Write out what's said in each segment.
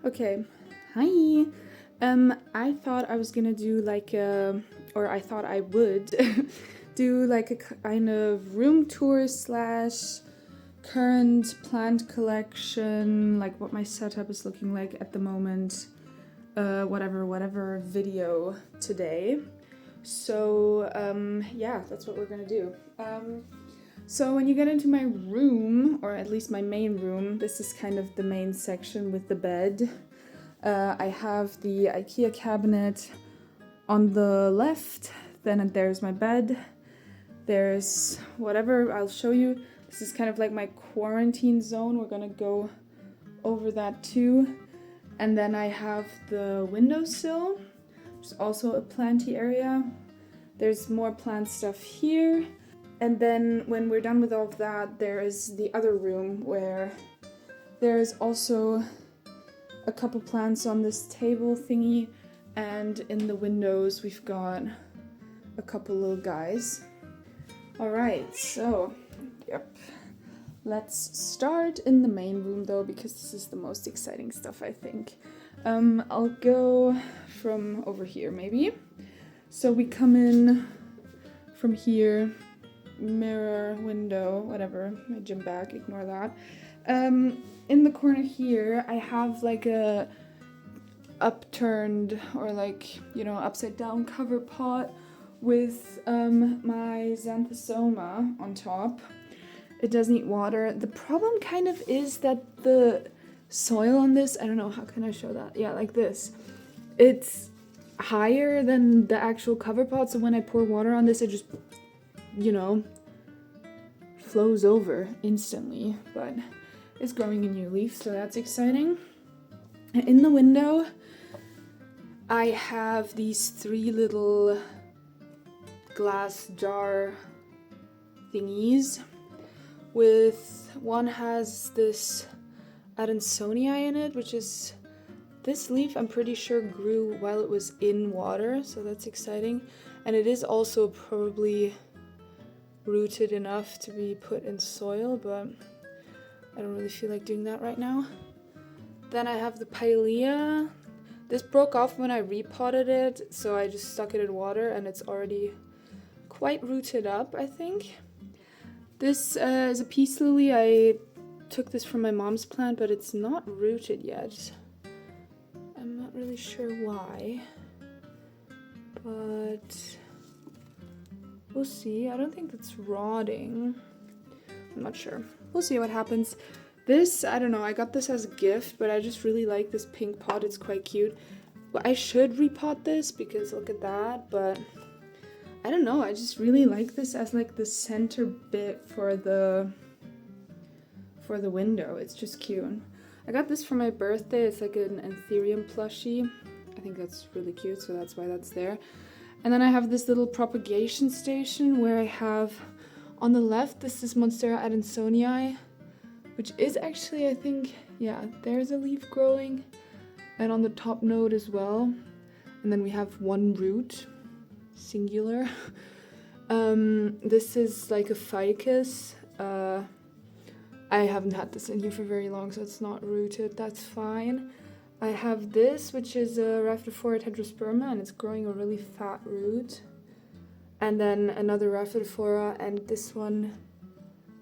Okay, hi. I thought I was gonna do like or I thought I would do like a kind of room tour slash current plant collection, like what my setup is looking like at the moment, whatever video today. So yeah, that's what we're gonna do. So when you get into my room, or at least my main room, this is kind of the main section with the bed. I have the Ikea cabinet on the left, then there's my bed, there's whatever, I'll show you. This is kind of like my quarantine zone, we're gonna go over that too. And then I have the windowsill, which is also a planty area. There's more plant stuff here. And then when we're done with all of that, there is the other room where there's also a couple plants on this table thingy, and in the windows we've got a couple little guys. Alright, so, yep. Let's start in the main room though, because this is the most exciting stuff, I think. I'll go from over here maybe. So we come in from here. Mirror, window, whatever, my gym bag, ignore that. In the corner here, I have like a upturned or like, you know, upside down cover pot with my xanthosoma on top. It does need water. The problem kind of is that the soil on this, I don't know, how can I show that? Yeah, like this. It's higher than the actual cover pot, so when I pour water on this, it just, you know, flows over instantly, but it's growing a new leaf, so that's exciting. In the window, I have these three little glass jar thingies. With one has this Adansonii in it, which is this leaf I'm pretty sure grew while it was in water, so that's exciting. And it is also probably rooted enough to be put in soil, but I don't really feel like doing that right now. Then I have the Pilea. This broke off when I repotted it, so I just stuck it in water and it's already quite rooted up, I think. This is a peace lily. I took this from my mom's plant, but it's not rooted yet. I'm not really sure why, but we'll see. I don't think it's rotting. I'm not sure. We'll see what happens. This, I don't know, I got this as a gift, but I just really like this pink pot. It's quite cute. Well, I should repot this because look at that, but I don't know. I just really like this as like the center bit for the window. It's just cute. I got this for my birthday. It's like an Ethereum plushie. I think that's really cute, so that's why that's there. And then I have this little propagation station where I have on the left, this is Monstera Adansonii, which is actually, I think, yeah, there's a leaf growing. And on the top node as well. And then we have one root, singular. This is like a ficus. I haven't had this in here for very long, so it's not rooted. That's fine. I have this, which is a Rhaphidophora heterosperma, and it's growing a really fat root. And then another Rhaphidophora, and this one,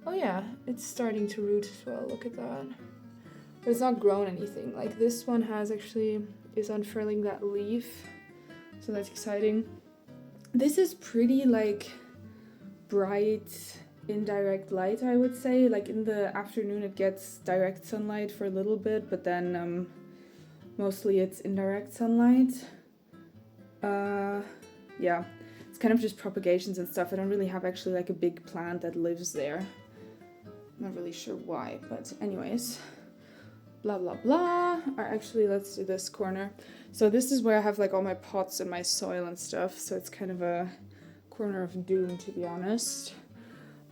oh yeah, it's starting to root as well, look at that. But it's not grown anything. Like this one is unfurling that leaf, so that's exciting. This is pretty like bright, indirect light, I would say. Like in the afternoon it gets direct sunlight for a little bit, but then mostly it's indirect sunlight. Yeah, it's kind of just propagations and stuff. I don't really have actually like a big plant that lives there. I'm not really sure why, but anyways. Blah blah blah. Or actually, let's do this corner. So this is where I have like all my pots and my soil and stuff, so it's kind of a corner of doom, to be honest.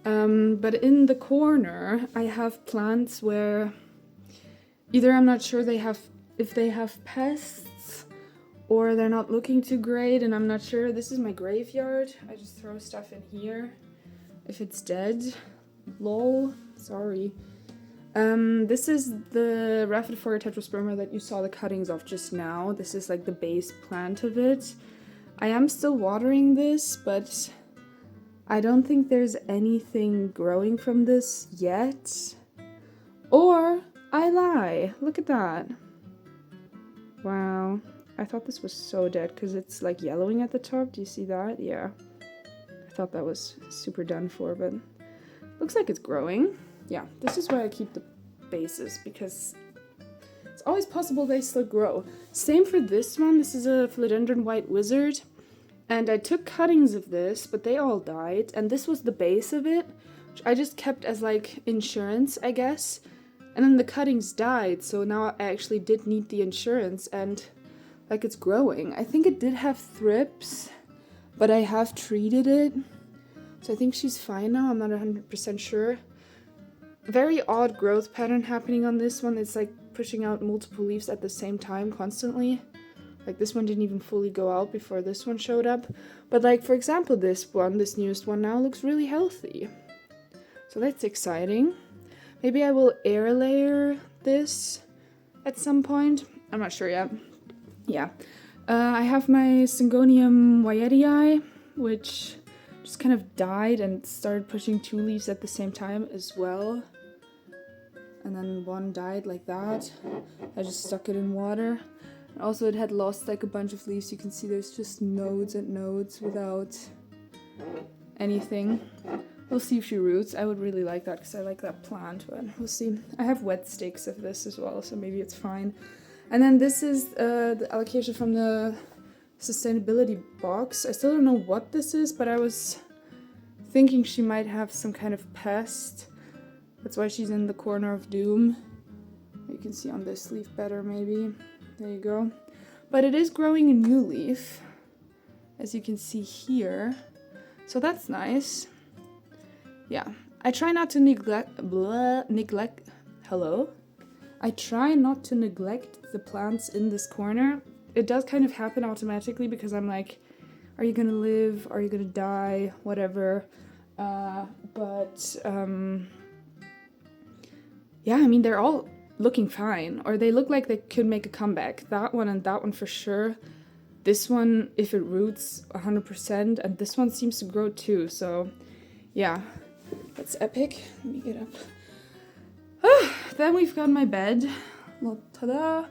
But in the corner I have plants where either I'm not sure if they have pests or they're not looking too great, and I'm not sure. This is my graveyard. I just throw stuff in here if it's dead. Lol, sorry. This is the Rhaphidophora tetrasperma that you saw the cuttings of just now. This is like the base plant of it. I am still watering this, but I don't think there's anything growing from this yet. Or I lie. Look at that. Wow. I thought this was so dead because it's like yellowing at the top. Do you see that? Yeah. I thought that was super done for, but looks like it's growing. Yeah, this is why I keep the bases, because it's always possible they still grow. Same for this one. This is a philodendron white wizard, and I took cuttings of this, but they all died, and this was the base of it, which I just kept as like insurance, I guess. And then the cuttings died, so now I actually did need the insurance, and like it's growing. I think it did have thrips, but I have treated it, so I think she's fine now. I'm not 100% sure. Very odd growth pattern happening on this one. It's like pushing out multiple leaves at the same time constantly. Like this one didn't even fully go out before this one showed up. But like, for example, this one, this newest one now looks really healthy. So that's exciting. Maybe I will air layer this at some point. I'm not sure yet. Yeah. I have my Syngonium wyetii, which just kind of died and started pushing 2 leaves at the same time as well. And then one died like that. I just stuck it in water. And also it had lost like a bunch of leaves. You can see there's just nodes and nodes without anything. We'll see if she roots. I would really like that because I like that plant, but we'll see. I have wet stakes of this as well, so maybe it's fine. And then this is the allocation from the sustainability box. I still don't know what this is, but I was thinking she might have some kind of pest. That's why she's in the corner of doom. You can see on this leaf better maybe. There you go. But it is growing a new leaf, as you can see here. So that's nice. Yeah. I try not to I try not to neglect the plants in this corner. It does kind of happen automatically because I'm like, are you gonna live? Are you gonna die? Whatever. Yeah, I mean, they're all looking fine, or they look like they could make a comeback. That one and that one for sure. This one, if it roots, 100%, and this one seems to grow too, so yeah, that's epic. Let me get up. Then we've got my bed. Well, ta-da!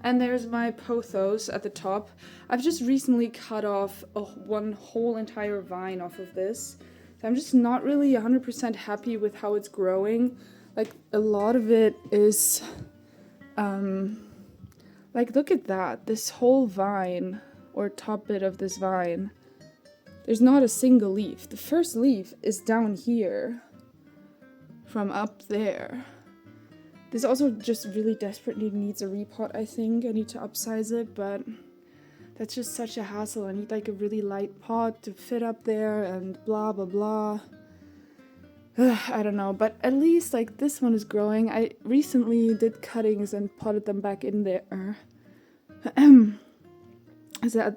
And there's my pothos at the top. I've just recently cut off one whole entire vine off of this. So I'm just not really 100% happy with how it's growing. Like, a lot of it is, like, look at that. This whole vine, or top bit of this vine, there's not a single leaf. The first leaf is down here, from up there. This also just really desperately needs a repot, I think. I need to upsize it, but that's just such a hassle. I need, like, a really light pot to fit up there, and blah, blah, blah. I don't know, but at least like this one is growing. I recently did cuttings and potted them back in there.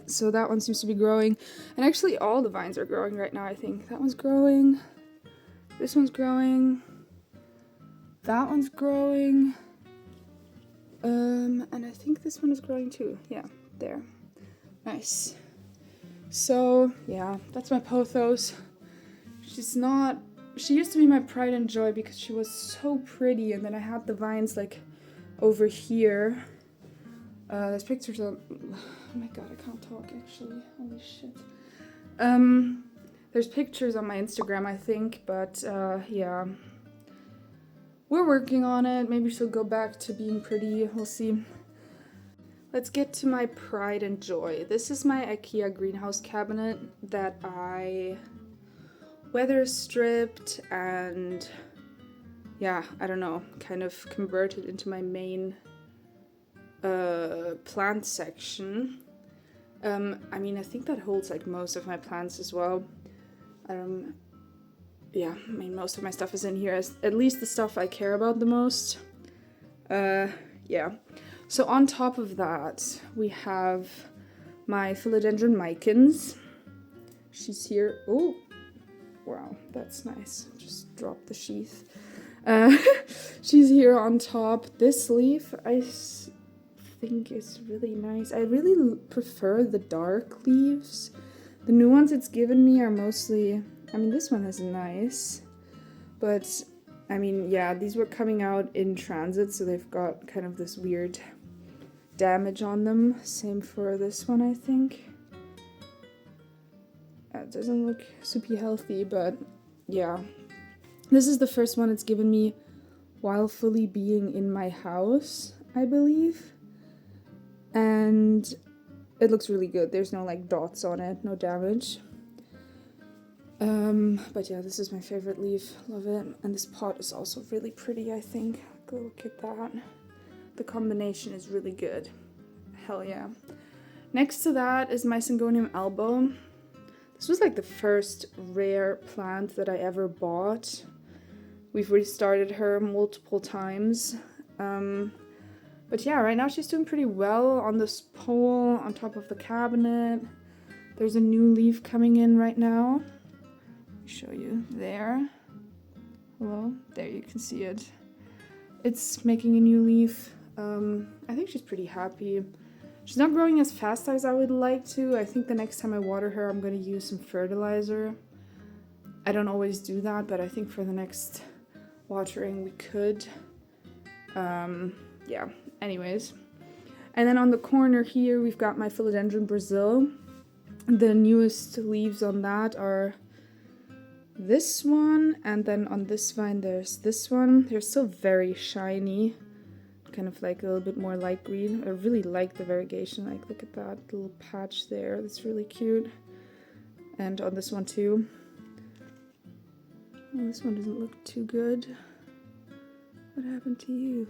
So that one seems to be growing. And actually all the vines are growing right now, I think. That one's growing. This one's growing. That one's growing. And I think this one is growing too. Yeah, there. Nice. So, yeah, that's my pothos. She used to be my pride and joy because she was so pretty, and then I had the vines like over here. There's pictures of, oh my god, I can't talk actually, holy shit. There's pictures on my Instagram, I think, but yeah. We're working on it. Maybe she'll go back to being pretty, we'll see. Let's get to my pride and joy. This is my Ikea greenhouse cabinet that I weather stripped and yeah, I don't know, kind of converted into my main plant section. I mean, I think that holds like most of my plants as well. Yeah, I mean, most of my stuff is in here, at least the stuff I care about the most. Yeah. So on top of that, we have my philodendron micans. She's here. Oh, wow, that's nice. Just drop the sheath. Uh, she's here on top. This leaf, think is really nice. I really prefer the dark leaves. The new ones it's given me are mostly, I mean, this one is nice, but I mean, yeah, these were coming out in transit, so they've got kind of this weird damage on them. Same for this one, I think. It doesn't look super healthy, but yeah. This is the first one it's given me while fully being in my house, I believe. And it looks really good. There's no like dots on it, no damage. But yeah, this is my favorite leaf. Love it. And this pot is also really pretty, I think. Go look at that. The combination is really good. Hell yeah. Next to that is my Syngonium elbow. This was like the first rare plant that I ever bought. We've restarted her multiple times. But yeah, right now she's doing pretty well on this pole on top of the cabinet. There's a new leaf coming in right now. Let me show you there. Hello, there you can see it. It's making a new leaf. I think she's pretty happy. She's not growing as fast as I would like to. I think the next time I water her, I'm going to use some fertilizer. I don't always do that, but I think for the next watering we could. Yeah, anyways. And then on the corner here, we've got my Philodendron Brazil. The newest leaves on that are this one, and then on this vine there's this one. They're still very shiny, kind of like a little bit more light green. I really like the variegation. Like, look at that little patch there. That's really cute. And on this one too. Oh, this one doesn't look too good. What happened to you?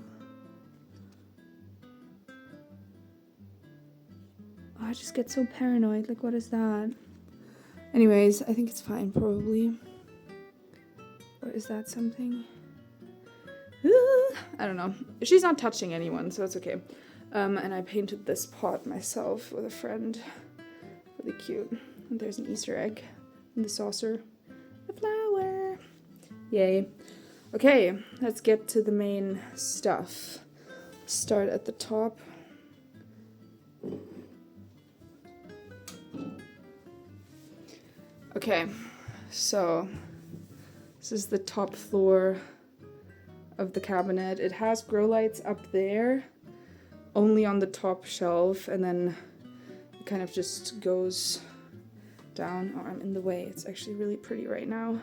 Oh, I just get so paranoid. Like, what is that? Anyways, I think it's fine, probably. Or is that something? I don't know. She's not touching anyone, so it's okay. And I painted this pot myself with a friend. Really cute. And there's an Easter egg in the saucer. A flower. Yay. Okay, let's get to the main stuff. Start at the top. Okay, so this is the top floor of the cabinet. It has grow lights up there, only on the top shelf, and then it kind of just goes down. Oh, I'm in the way. It's actually really pretty right now.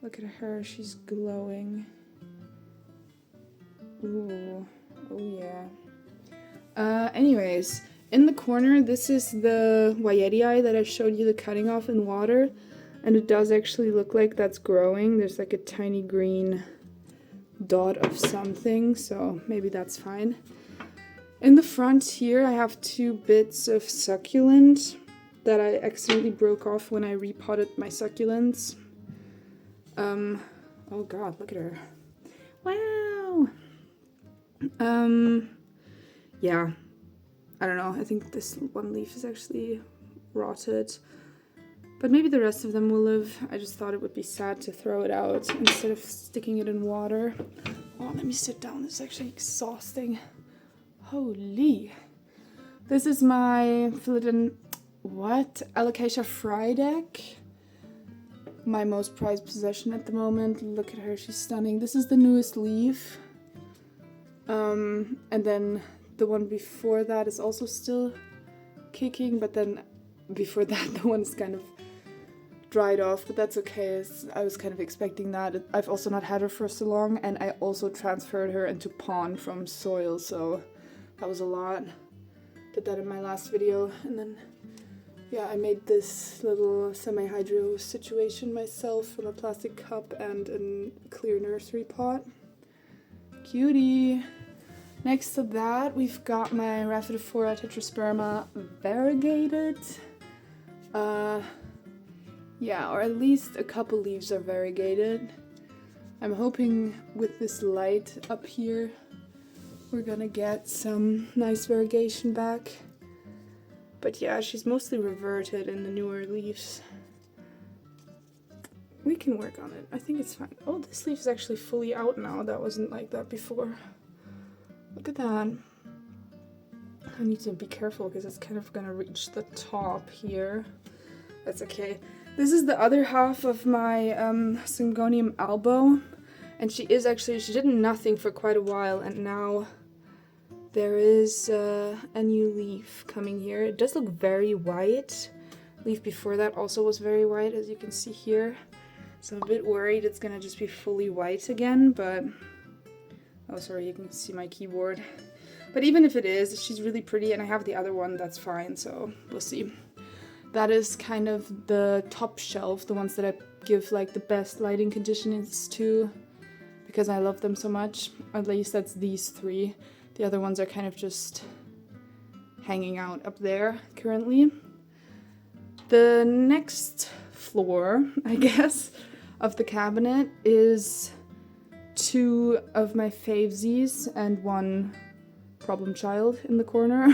Look at her, she's glowing. Ooh, oh yeah. Anyways, in the corner, this is the Wyetii that I showed you the cutting off in water, and it does actually look like that's growing. There's like a tiny green dot of something, so maybe that's fine. In the front here, I have 2 bits of succulent that I accidentally broke off when I repotted my succulents. Oh god, look at her. Wow! Yeah. I don't know, I think this one leaf is actually rotted. But maybe the rest of them will live. I just thought it would be sad to throw it out instead of sticking it in water. Oh, let me sit down. This is actually exhausting. Holy. This is my Alocasia Frydek. My most prized possession at the moment. Look at her, she's stunning. This is the newest leaf. And then the one before that is also still kicking, but then before that the one's kind of dried off, but that's okay. I was kind of expecting that. I've also not had her for so long, and I also transferred her into pond from soil, so that was a lot. Did that in my last video, and then yeah, I made this little semi-hydro situation myself from a plastic cup and a clear nursery pot. Cutie! Next to that, we've got my Rhaphidophora tetrasperma variegated. Yeah, or at least a couple leaves are variegated. I'm hoping with this light up here, we're gonna get some nice variegation back. But yeah, she's mostly reverted in the newer leaves. we can work on it. I think it's fine. Oh, this leaf is actually fully out now. That wasn't like that before. Look at that. I need to be careful because it's kind of gonna reach the top here. That's okay. This is the other half of my Syngonium albo. And she did nothing for quite a while, and now there is a new leaf coming here. It does look very white. Leaf before that also was very white, as you can see here. So I'm a bit worried it's gonna just be fully white again, but... Oh, sorry, you can see my keyboard. But even if it is, she's really pretty, and I have the other one, that's fine, so we'll see. That is kind of the top shelf, the ones that I give like the best lighting conditions to, because I love them so much. At least that's these three. The other ones are kind of just hanging out up there currently. The next floor, I guess, of the cabinet is 2 of my favesies and 1 problem child in the corner.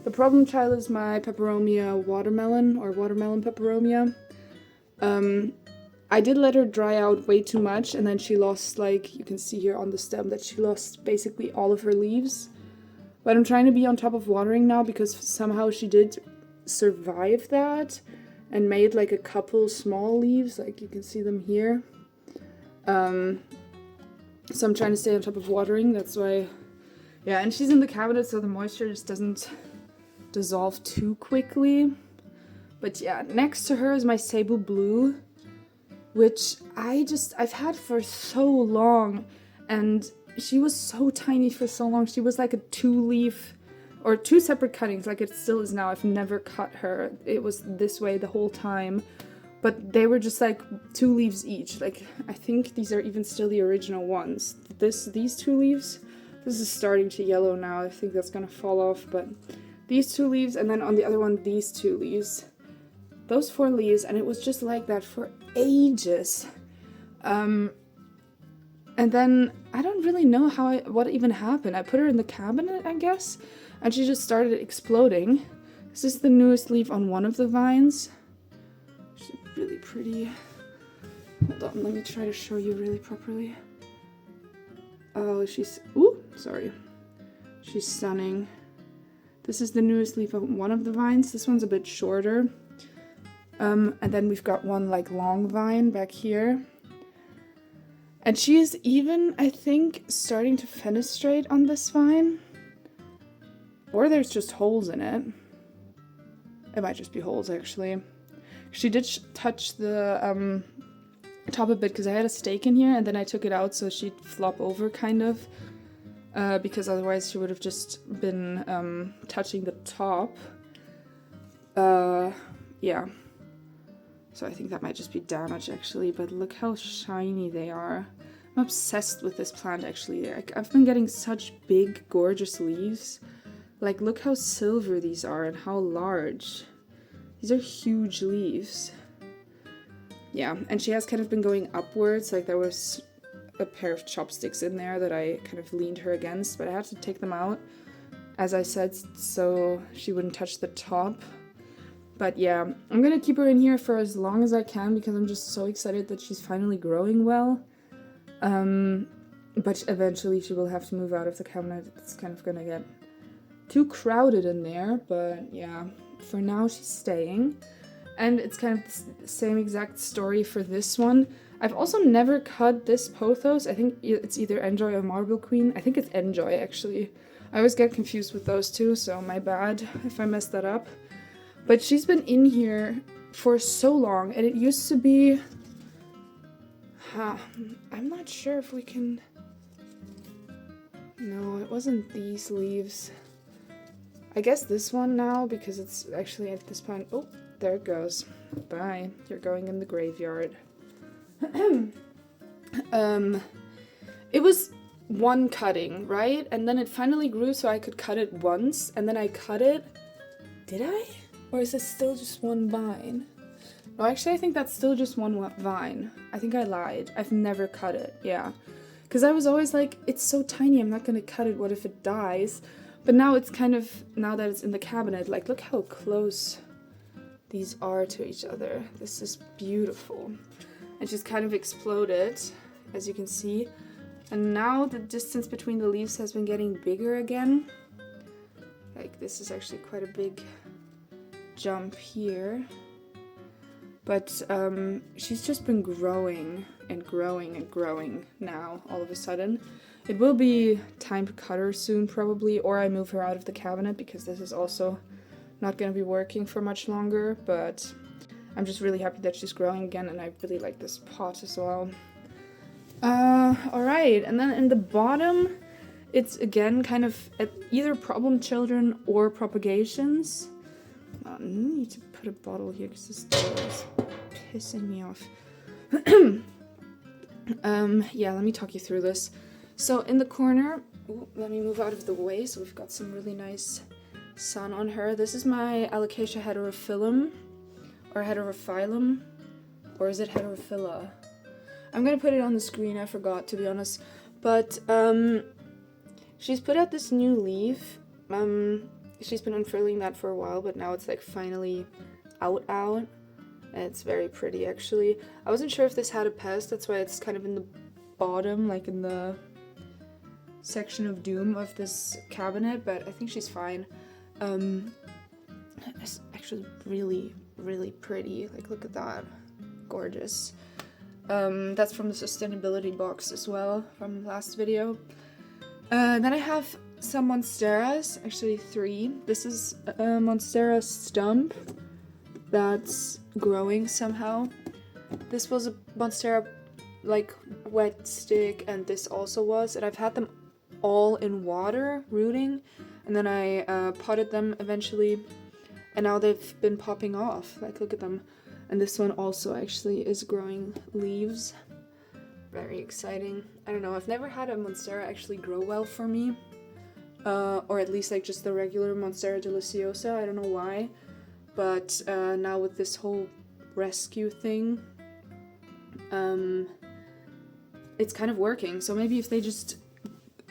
The problem child is my peperomia watermelon, or watermelon peperomia. I did let her dry out way too much, and then she lost, like, you can see here on the stem that she lost basically all of her leaves. But I'm trying to be on top of watering now because somehow she did survive that and made like a couple small leaves, like you can see them here. So I'm trying to stay on top of watering, that's why, yeah, and she's in the cabinet so the moisture just doesn't dissolve too quickly. But yeah, next to her is my Cebu Blue, which I've had for so long, and she was so tiny for so long. She was like a 2-leaf, or 2 separate cuttings, like it still is now. I've never cut her. It was this way the whole time. But they were just like 2 leaves each. Like, I think these are even still the original ones. These 2 leaves, this is starting to yellow now. I think that's gonna fall off, but these 2 leaves, and then on the other one, these 2 leaves. Those 4 leaves, and it was just like that for ages. And then I don't really know what even happened. I put her in the cabinet, I guess, and she just started exploding. This is the newest leaf on one of the vines. She's really pretty. Hold on, let me try to show you really properly. Oh, sorry. She's stunning. This is the newest leaf on one of the vines. This one's a bit shorter. And then we've got one like long vine back here. And she is even, I think, starting to fenestrate on this vine. Or there's just holes in it. It might just be holes, actually. She did touch the top a bit because I had a stake in here and then I took it out so she'd flop over, kind of. Because otherwise she would have just been touching the top. Yeah. So I think that might just be damage, actually, but look how shiny they are. I'm obsessed with this plant, actually. I've been getting such big, gorgeous leaves. Like, look how silver these are and how large. These are huge leaves. Yeah, and she has kind of been going upwards. Like, there was a pair of chopsticks in there that I kind of leaned her against, but I had to take them out, as I said, so she wouldn't touch the top. But yeah, I'm gonna keep her in here for as long as I can because I'm just so excited that she's finally growing well. But eventually she will have to move out of the cabinet. It's kind of gonna get too crowded in there, but yeah, for now she's staying. And it's kind of the same exact story for this one. I've also never cut this pothos. I think it's either Enjoy or Marble Queen. I think it's Enjoy, actually. I always get confused with those two, so my bad if I messed that up. But she's been in here for so long, and it used to be... I'm not sure if we can... No, it wasn't these leaves. I guess this one now, because it's actually at this point... Oh, there it goes. Bye. You're going in the graveyard. It was one cutting, right? And then it finally grew so I could cut it once, and then I cut it... Did I? Or is it still just one vine? No, actually I think that's still just one vine. I think I lied. I've never cut it, yeah. Because I was always like, it's so tiny, I'm not gonna cut it, what if it dies? But now it's kind of, now that it's in the cabinet, like, look how close these are to each other. This is beautiful. and she's kind of exploded, as you can see. And now the distance between the leaves has been getting bigger again. Like, this is actually quite a big jump here. But she's just been growing and growing and growing now, all of a sudden. It will be time to cut her soon, probably, or I move her out of the cabinet, because this is also not going to be working for much longer. But I'm just really happy that she's growing again, and I really like this pot as well. Alright, and then in the bottom, it's again kind of either problem children or propagations. I need to put a bottle here because this door is pissing me off. Yeah, let me talk you through this. So in the corner, let me move out of the way so we've got some really nice sun on her. This is my Alocasia heterophyllum, or heterophyllum, or is it heterophylla? I'm gonna put it on the screen, I forgot, to be honest. But she's put out this new leaf. She's been unfurling that for a while, but now it's like finally out. And it's very pretty, actually. I wasn't sure if this had a pest, that's why it's kind of in the bottom, like in the section of doom of this cabinet, but I think she's fine. It's actually really, really pretty. Like, look at that. Gorgeous. That's from the sustainability box as well, from the last video. Then I have some Monsteras, actually 3. This is a Monstera stump that's growing somehow. This was a Monstera, like, wet stick, and this also was, and I've had them all in water, rooting, and then I potted them eventually, and now they've been popping off. Like, look at them. And this one also actually is growing leaves. Very exciting. I don't know, I've never had a Monstera actually grow well for me. Or at least like just the regular Monstera deliciosa, I don't know why. But now with this whole rescue thing, it's kind of working. So maybe if they just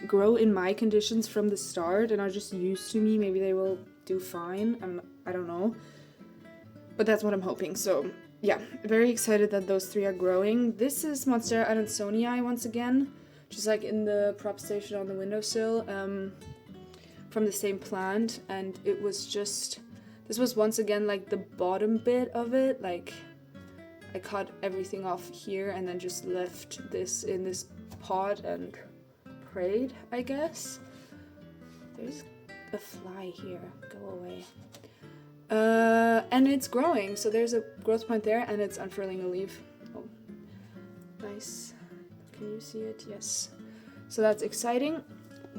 grow in my conditions from the start and are just used to me, maybe they will do fine. I don't know. But that's what I'm hoping. So yeah, very excited that those 3 are growing. This is Monstera adansonii once again, just like in the prop station on the windowsill, from the same plant. And it was just, this was once again like the bottom bit of it. Like, I cut everything off here and then just left this in this pot and prayed, I guess. There's a fly here. Go away. And it's growing, so there's a growth point there, and it's unfurling a leaf. Oh, nice. Can you see it? Yes. So that's exciting.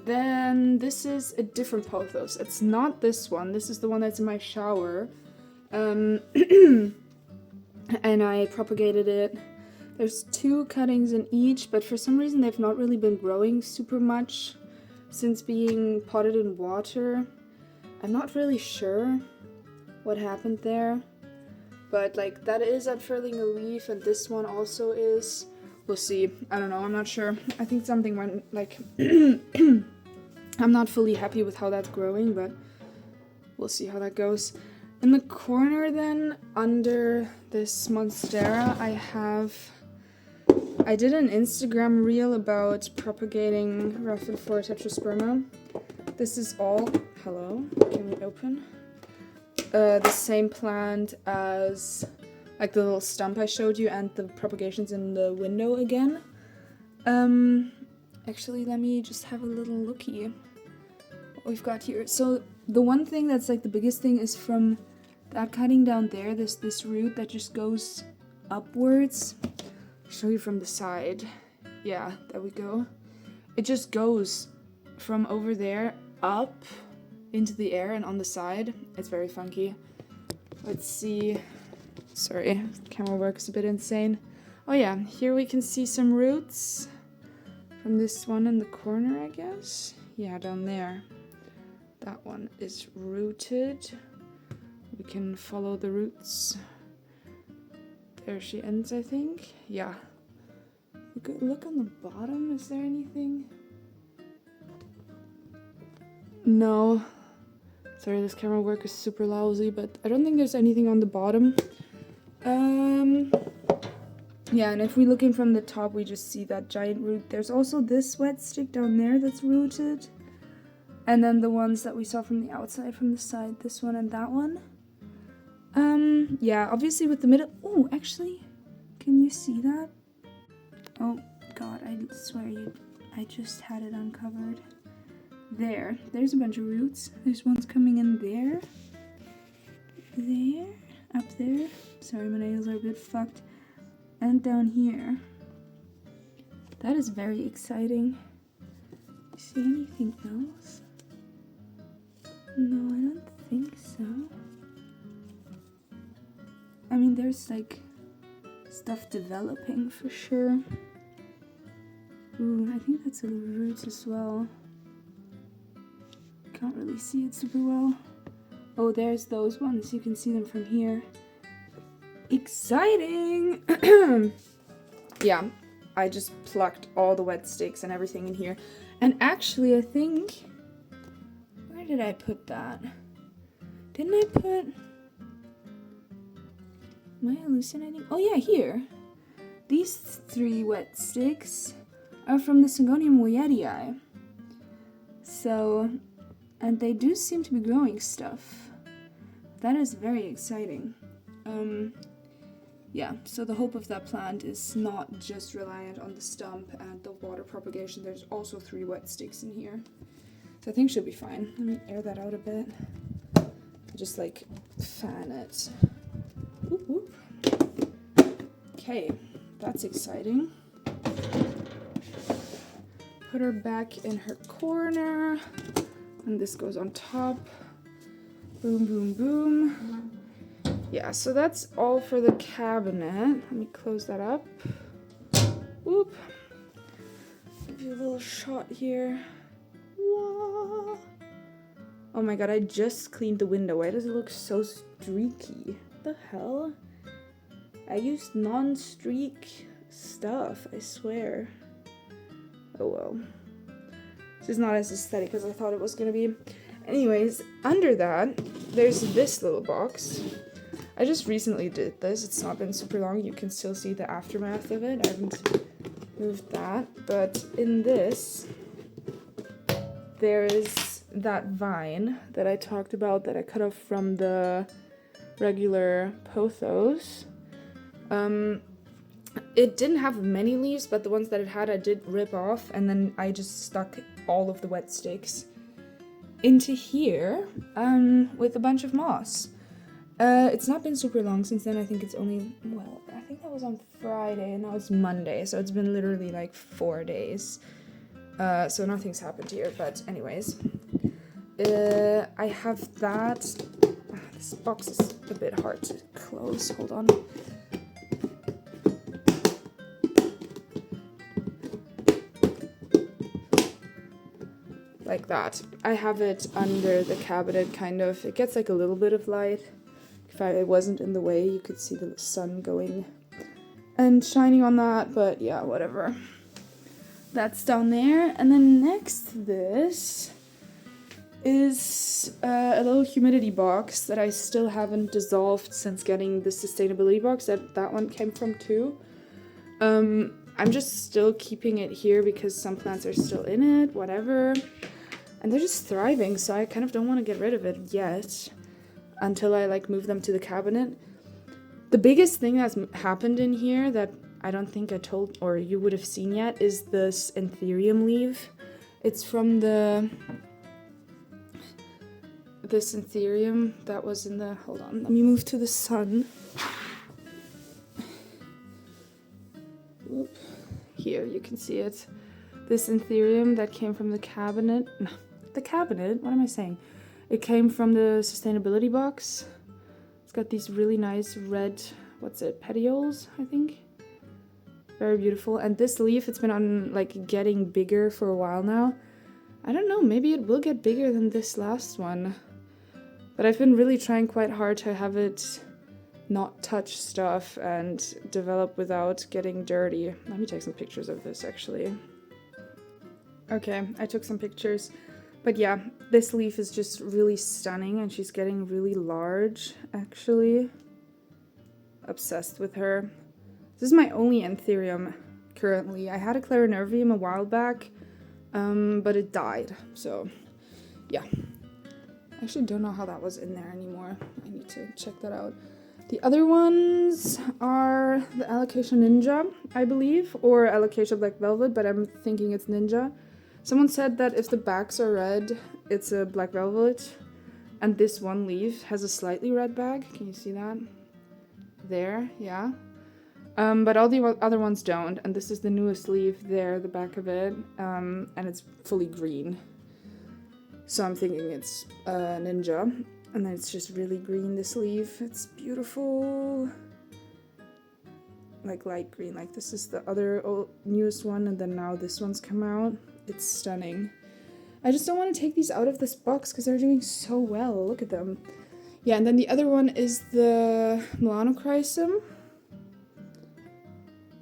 Then this is a different pothos. It's not this one. This is the one that's in my shower. And I propagated it. There's 2 cuttings in each, but for some reason they've not really been growing super much since being potted in water. I'm not really sure what happened there, but like that is unfurling a leaf, and this one also is. We'll see. I don't know, I'm not sure. I think something went like I'm not fully happy with how that's growing, but we'll see how that goes. In the corner then, under this Monstera, I did an Instagram reel about propagating Raphidophora tetrasperma. This is all, hello, can we open? The same plant as like the little stump I showed you, and the propagations in the window again. Actually, let me just have a little looky what we've got here. So the one thing that's like the biggest thing is from that cutting down there, this root that just goes upwards. I'll show you from the side. Yeah, there we go. It just goes from over there up into the air and on the side. It's very funky. Let's see. Sorry, camera work is a bit insane. Oh yeah, here we can see some roots from this one in the corner, I guess. Yeah, down there. That one is rooted. We can follow the roots. There she ends, I think. Yeah. Look on the bottom. Is there anything? No. Sorry, this camera work is super lousy, but I don't think there's anything on the bottom. Yeah, and if we look in from the top, we just see that giant root. There's also this wet stick down there that's rooted. And then the ones that we saw from the outside, from the side, this one and that one. Yeah, obviously with the middle... Oh, actually, can you see that? Oh, God, I swear I just had it uncovered. There's a bunch of roots. There's ones coming in there. There, up there. Sorry, my nails are a bit fucked. And down here. That is very exciting. See anything else? No, I don't think so. I mean, there's like stuff developing for sure. Ooh, I think that's a root as well. Can't really see it super well. Oh, there's those ones. You can see them from here. Exciting! Yeah, I just plucked all the wet sticks and everything in here. And actually, I think... Where did I put that? Didn't I put... Am I hallucinating? Oh yeah, here. These 3 wet sticks are from the Syngonium Woyedii. So, and they do seem to be growing stuff. That is very exciting. Yeah, so the hope of that plant is not just reliant on the stump and the water propagation. There's also 3 wet sticks in here. So I think she'll be fine. Let me air that out a bit. Just like fan it. Whoop, whoop. Okay, that's exciting. Put her back in her corner. And this goes on top. Boom, boom, boom. Yeah, so that's all for the cabinet. Let me close that up. Whoop. Give you a little shot here. Whoa. Oh my god, I just cleaned the window. Why does it look so streaky? What the hell? I used non-streak stuff, I swear. Oh well. This is not as aesthetic as I thought it was gonna be. Anyways, under that, there's this little box. I just recently did this. It's not been super long. You can still see the aftermath of it. I haven't moved that. But in this, there is that vine that I talked about that I cut off from the regular pothos. It didn't have many leaves, but the ones that it had I did rip off, and then I just stuck all of the wet sticks into here with a bunch of moss. It's not been super long since then. I think it's only, well, I think that was on Friday and now it's Monday, so it's been literally like 4 days. So nothing's happened here, but anyways. I have that. This box is a bit hard to close. Hold on. Like that. I have it under the cabinet, kind of. It gets like a little bit of light. If it wasn't in the way, you could see the sun going and shining on that, but yeah, whatever. That's down there. And then next to this is a little humidity box that I still haven't dissolved since getting the sustainability box that one came from too. I'm just still keeping it here because some plants are still in it, whatever. And they're just thriving, so I kind of don't want to get rid of it yet until I like move them to the cabinet. The biggest thing that's happened in here that I don't think I told or you would have seen yet is this anthurium leaf. It's from this anthurium that was in the, hold on, let me move to the sun. Whoop. Here, you can see it. This anthurium that came from the cabinet. No, the cabinet? What am I saying? It came from the sustainability box. It's got these really nice red, what's it, petioles, I think. Very beautiful. And this leaf, it's been on, like, getting bigger for a while now. I don't know, maybe it will get bigger than this last one. But I've been really trying quite hard to have it not touch stuff and develop without getting dirty. Let me take some pictures of this, actually. Okay, I took some pictures. But yeah, this leaf is just really stunning and she's getting really large, actually. Obsessed with her. This is my only anthurium currently. I had a clarinervium a while back, but it died. So, yeah. I actually don't know how that was in there anymore. I need to check that out. The other ones are the Alocasia Ninja, I believe, or Alocasia Black Velvet, but I'm thinking it's Ninja. Someone said that if the backs are red, it's a Black Velvet, and this one leaf has a slightly red bag. Can you see that? There, yeah. But all the other ones don't, and this is the newest leaf there, the back of it, and it's fully green. So I'm thinking it's Ninja. And then it's just really green, this leaf. It's beautiful. Like light green. Like this is the other newest one, and then now this one's come out. It's stunning. I just don't want to take these out of this box because they're doing so well. Look at them. Yeah, and then the other one is the Melanochrysum.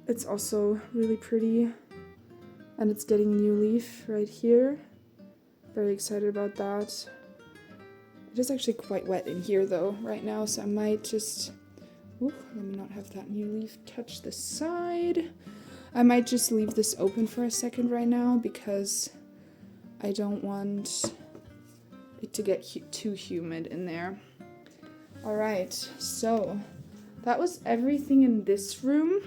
It's also really pretty. And it's getting a new leaf right here. Very excited about that. It is actually quite wet in here though right now, so I might just, let me not have that new leaf touch the side. I might just leave this open for a second right now because I don't want it to get too humid in there. Alright, so that was everything in this room.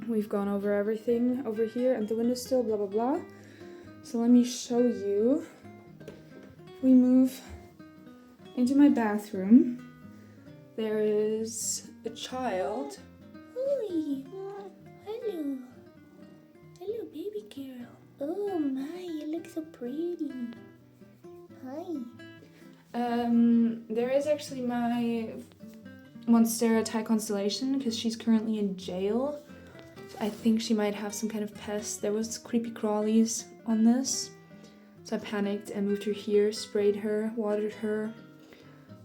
We've gone over everything over here and the windowsill, blah blah blah. So let me show you. We move into my bathroom. There is a child. Hi. Hello. Hello, baby girl. Oh my, you look so pretty. Hi. There is actually my Monstera Thai constellation because she's currently in jail. I think she might have some kind of pest. There was creepy crawlies on this. So I panicked and moved her here, sprayed her, watered her,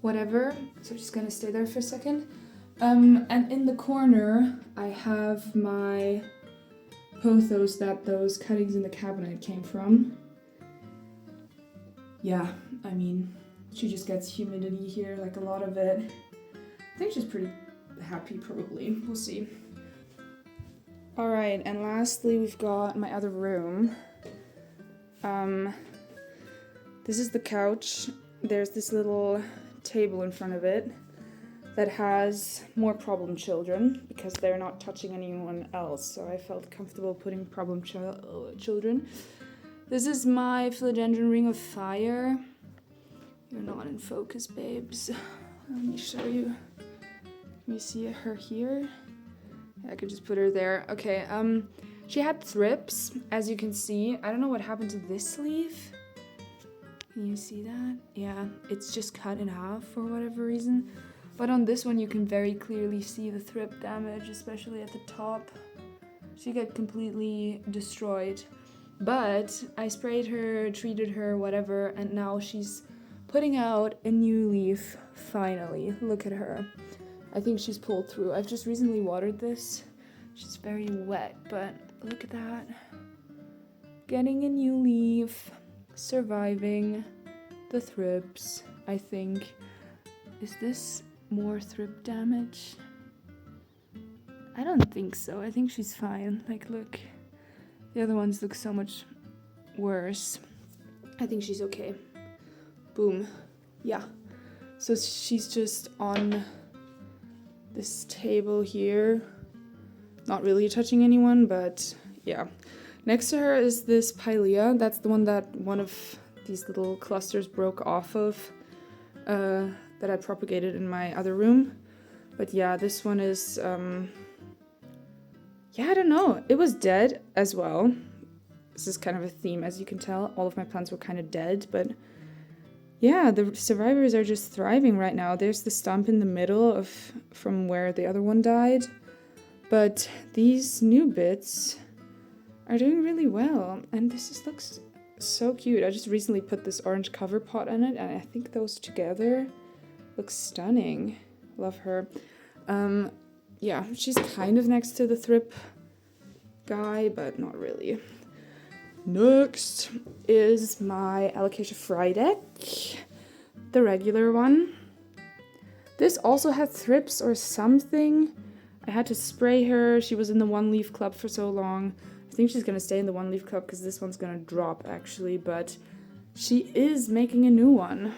whatever. So she's gonna stay there for a second. And in the corner, I have my pothos that those cuttings in the cabinet came from. Yeah, I mean, she just gets humidity here, like a lot of it. I think she's pretty happy, probably. We'll see. Alright, and lastly, we've got my other room. This is the couch. There's this little table in front of it that has more problem children because they're not touching anyone else, so I felt comfortable putting problem children. This is my philodendron ring of fire. You're not in focus, babes. Let me show you. Can you see her here? I could just put her there. Okay, she had thrips, as you can see. I don't know what happened to this leaf. Can you see that? Yeah, it's just cut in half for whatever reason. But on this one, you can very clearly see the thrip damage, especially at the top. She got completely destroyed. But I sprayed her, treated her, whatever, and now she's putting out a new leaf, finally. Look at her. I think she's pulled through. I've just recently watered this. She's very wet, but look at that. Getting a new leaf, surviving the thrips, I think. Is this more thrip damage? I don't think so. I think she's fine. Like, look. The other ones look so much worse. I think she's okay. Boom. Yeah. So she's just on this table here. Not really touching anyone, but yeah. Next to her is this pilea. That's the one that one of these little clusters broke off of that I propagated in my other room. But yeah, this one is, yeah, I don't know. It was dead as well. This is kind of a theme, as you can tell. All of my plants were kind of dead, but yeah, the survivors are just thriving right now. There's the stump in the middle from where the other one died. But these new bits are doing really well. And this just looks so cute. I just recently put this orange cover pot on it, and I think those together look stunning. Love her. Yeah, she's kind of next to the thrip guy, but not really. Next is my Alocasia Frydek, the regular one. This also had thrips or something. I had to spray her. She was in the one leaf club for so long. I think she's gonna stay in the one leaf club because this one's gonna drop actually, but she is making a new one.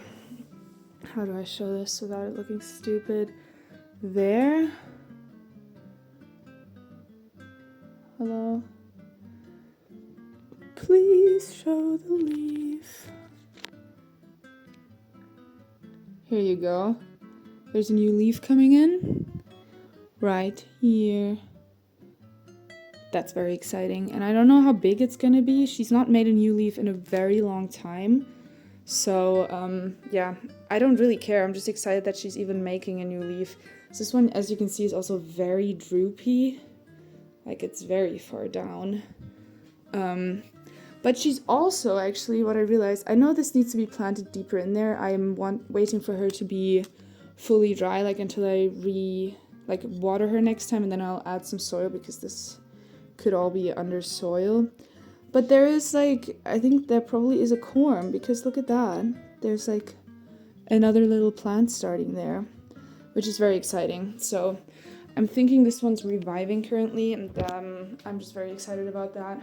How do I show this without it looking stupid? There. Hello. Please show the leaf. Here you go. There's a new leaf coming in. Right here. That's very exciting. And I don't know how big it's gonna be. She's not made a new leaf in a very long time. So, yeah, I don't really care. I'm just excited that she's even making a new leaf. So this one, as you can see, is also very droopy. Like, it's very far down. But she's also, actually, what I realized, I know this needs to be planted deeper in there. I'm waiting for her to be fully dry, like, until I water her next time, and then I'll add some soil, because this could all be under soil. But there is, like, I think there probably is a corm, because look at that. There's, like, another little plant starting there, which is very exciting. So I'm thinking this one's reviving currently, and I'm just very excited about that.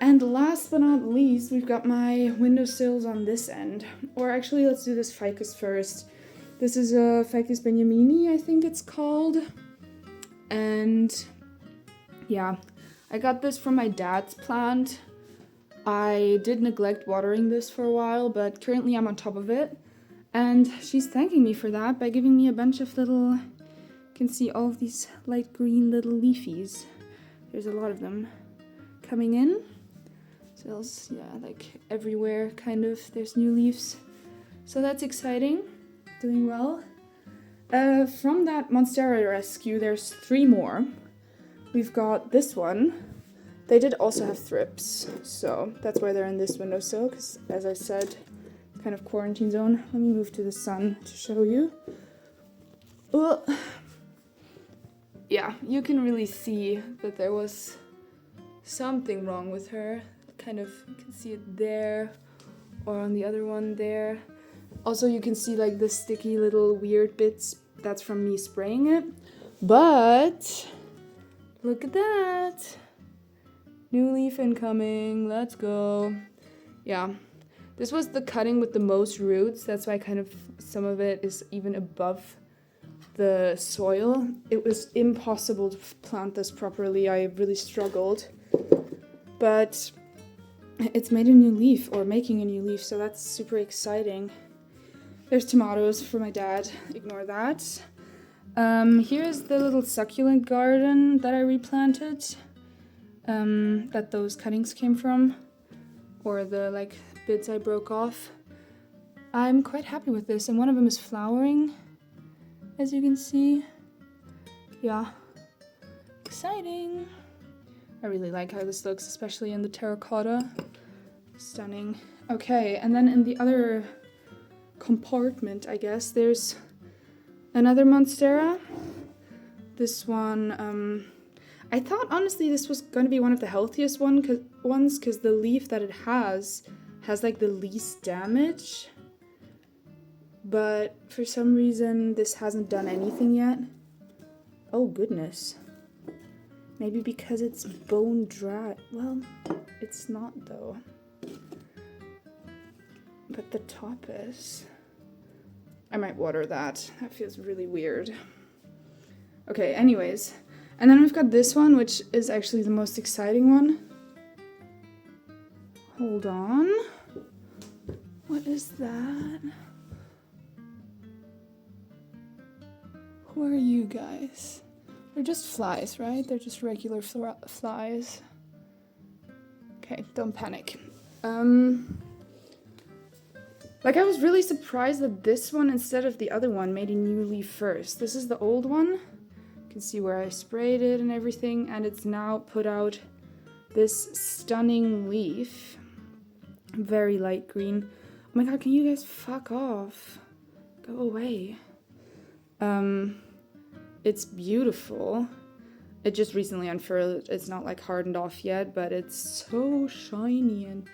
And last but not least, we've got my windowsills on this end. Or actually, let's do this ficus first. This is a Ficus benjamini, I think it's called. And yeah, I got this from my dad's plant. I did neglect watering this for a while, but currently I'm on top of it. And she's thanking me for that by giving me a bunch of little, you can see all of these light green little leafies. There's a lot of them coming in. So yeah, like everywhere kind of, there's new leaves. So that's exciting, doing well. From that Monstera rescue, there's 3 more. We've got this one. They did also have thrips, so that's why they're in this windowsill, because as I said, it's kind of quarantine zone. Let me move to the sun to show you. Well, yeah, you can really see that there was something wrong with her. Kind of, you can see it there, or on the other one there. Also, you can see like the sticky little weird bits. That's from me spraying it. But look at that. New leaf incoming. Let's go. Yeah. This was the cutting with the most roots. That's why kind of some of it is even above the soil. It was impossible to plant this properly. I really struggled. But it's made a new leaf, or making a new leaf, so that's super exciting. There's tomatoes for my dad. Ignore that. Here's the little succulent garden that I replanted. That those cuttings came from, or the like bits I broke off. I'm quite happy with this, and one of them is flowering, as you can see. Yeah, exciting. I really like how this looks, especially in the terracotta. Stunning. Okay, and then in the other compartment, I guess, there's another Monstera. This one, I thought honestly this was going to be one of the healthiest ones, because the leaf that it has like the least damage. But for some reason this hasn't done anything yet. Oh goodness. Maybe because it's bone dry. Well, it's not though. But the top is. I might water that. That feels really weird. Okay, anyways. And then we've got this one, which is actually the most exciting one. Hold on. What is that? Who are you guys? They're just flies, right? They're just regular flies. Okay, don't panic. Like, I was really surprised that this one, instead of the other one, made a new leaf first. This is the old one. You can see where I sprayed it and everything, and it's now put out this stunning leaf. Very light green. Oh my god, can you guys fuck off? Go away. It's beautiful. It just recently unfurled. It's not like hardened off yet, but it's so shiny and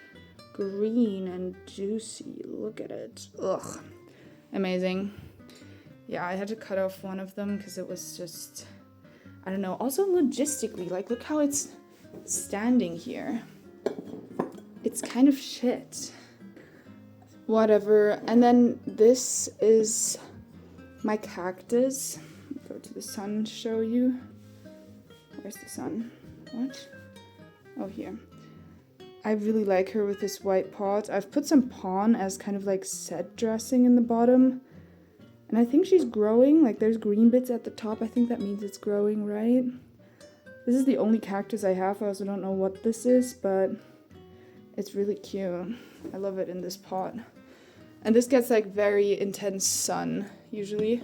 green and juicy. Look at it. Ugh. Amazing. yeah, I had to cut off one of them because it was just, I don't know. Also logistically, like look how it's standing here. It's kind of shit. Whatever. And then this is my cactus. Go to the sun to show you. Where's the sun? What? Oh, here. I really like her with this white pot. I've put some pawn as kind of like set dressing in the bottom. And I think she's growing. Like there's green bits at the top. I think that means it's growing, right? This is the only cactus I have. I also don't know what this is, but it's really cute. I love it in this pot. And this gets like very intense sun usually.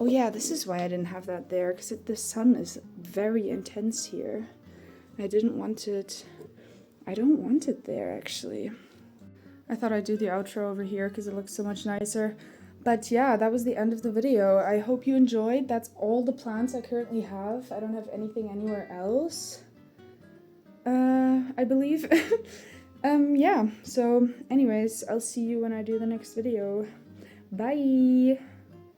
Oh yeah, this is why I didn't have that there, because the sun is very intense here. I didn't want it. I don't want it there actually. I thought I'd do the outro over here because it looks so much nicer. But yeah, that was the end of the video. I hope you enjoyed. That's all the plants I currently have. I don't have anything anywhere else. I believe. Yeah, so anyways, I'll see you when I do the next video. Bye!